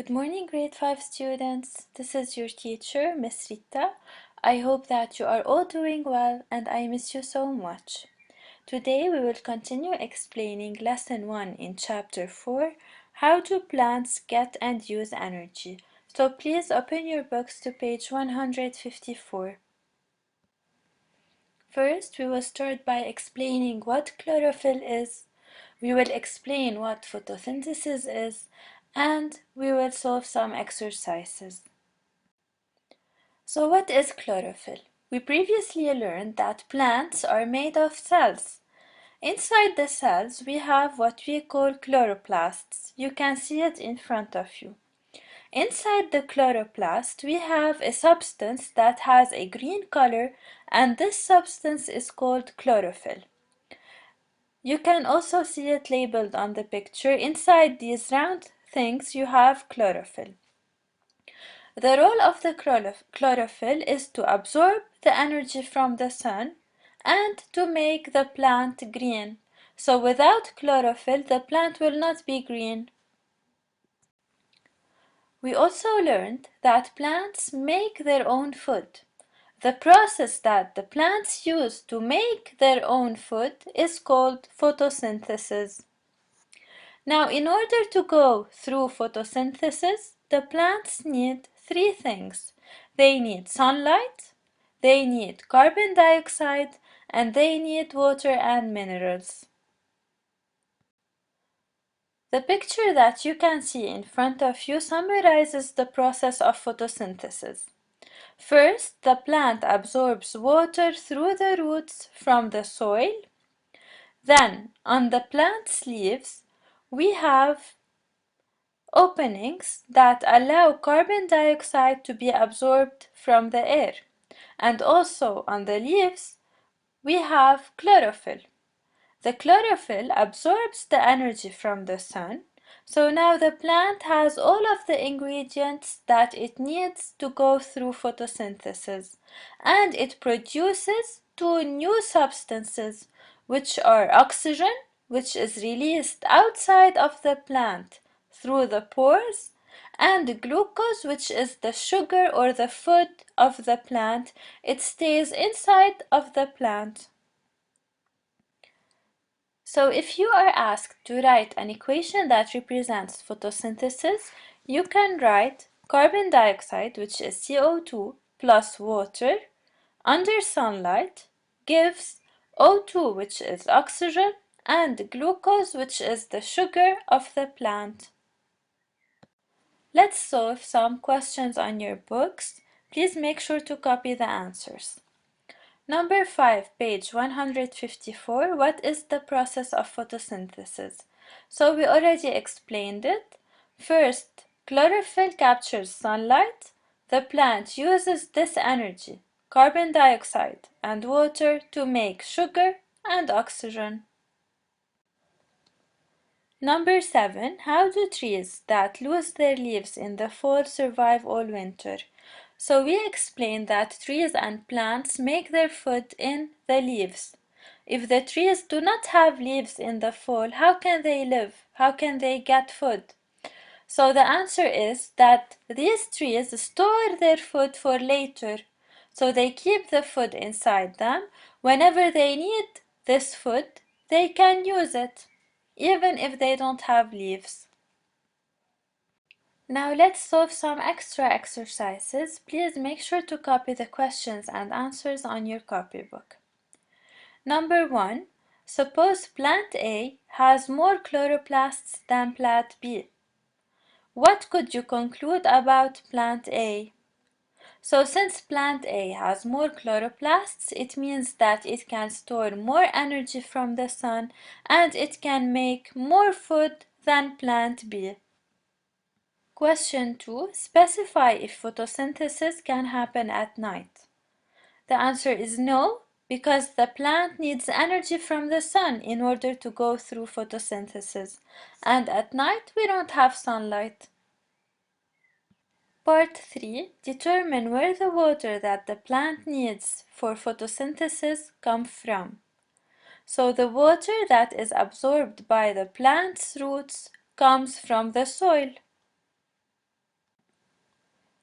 Good morning, grade 5 students. This is your teacher, Miss Rita. I hope that you are all doing well and I miss you so much. Today we will continue explaining lesson 1 in chapter 4, How do plants get and use energy? So please open your books to page 154. First, we will start by explaining what chlorophyll is. We will explain what photosynthesis is, and we will solve some exercises. So what is chlorophyll? We previously learned that plants are made of cells. Inside the cells, we have what we call chloroplasts. You can see it in front of you. Inside the chloroplast, we have a substance that has a green color, and this substance is called chlorophyll. You can also see it labeled on the picture. Inside these round things, you have chlorophyll. The role of the chlorophyll is to absorb the energy from the sun and to make the plant green. So without chlorophyll, the plant will not be green. We also learned that plants make their own food. The process that the plants use to make their own food is called photosynthesis. Now, in order to go through photosynthesis, the plants need three things. They need sunlight, they need carbon dioxide, and they need water and minerals. The picture that you can see in front of you summarizes the process of photosynthesis. First, the plant absorbs water through the roots from the soil. Then, on the plant's leaves, we have openings that allow carbon dioxide to be absorbed from the air. And also on the leaves, we have chlorophyll. The chlorophyll absorbs the energy from the sun, so now the plant has all of the ingredients that it needs to go through photosynthesis, and it produces two new substances, which are oxygen, which is released outside of the plant through the pores, and glucose, which is the sugar or the food of the plant. It stays inside of the plant. So if you are asked to write an equation that represents photosynthesis, you can write carbon dioxide, which is CO2, plus water under sunlight gives O2, which is oxygen, and glucose, which is the sugar of the plant. Let's solve some questions on your books. Please make sure to copy the answers. Number 5, page 154. What is the process of photosynthesis? So we already explained it. First, chlorophyll captures sunlight. The plant uses this energy, carbon dioxide and water, to make sugar and oxygen. Number 7. How do trees that lose their leaves in the fall survive all winter? So we explained that trees and plants make their food in the leaves. If the trees do not have leaves in the fall, how can they live? How can they get food? So the answer is that these trees store their food for later. So they keep the food inside them. Whenever they need this food, they can use it, even if they don't have leaves. Now let's solve some extra exercises. Please make sure to copy the questions and answers on your copybook. Number 1. Suppose plant A has more chloroplasts than plant B. What could you conclude about plant A? So since plant A has more chloroplasts, it means that it can store more energy from the sun and it can make more food than plant B. Question 2. Specify if photosynthesis can happen at night. The answer is no, because the plant needs energy from the sun in order to go through photosynthesis, and at night we don't have sunlight. Part 3. Determine where the water that the plant needs for photosynthesis comes from. So the water that is absorbed by the plant's roots comes from the soil.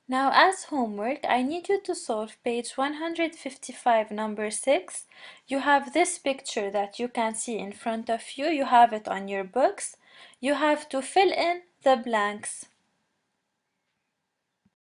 Now, as homework, I need you to solve page 155, number 6. You have this picture that you can see in front of you. You have it on your books. You have to fill in the blanks.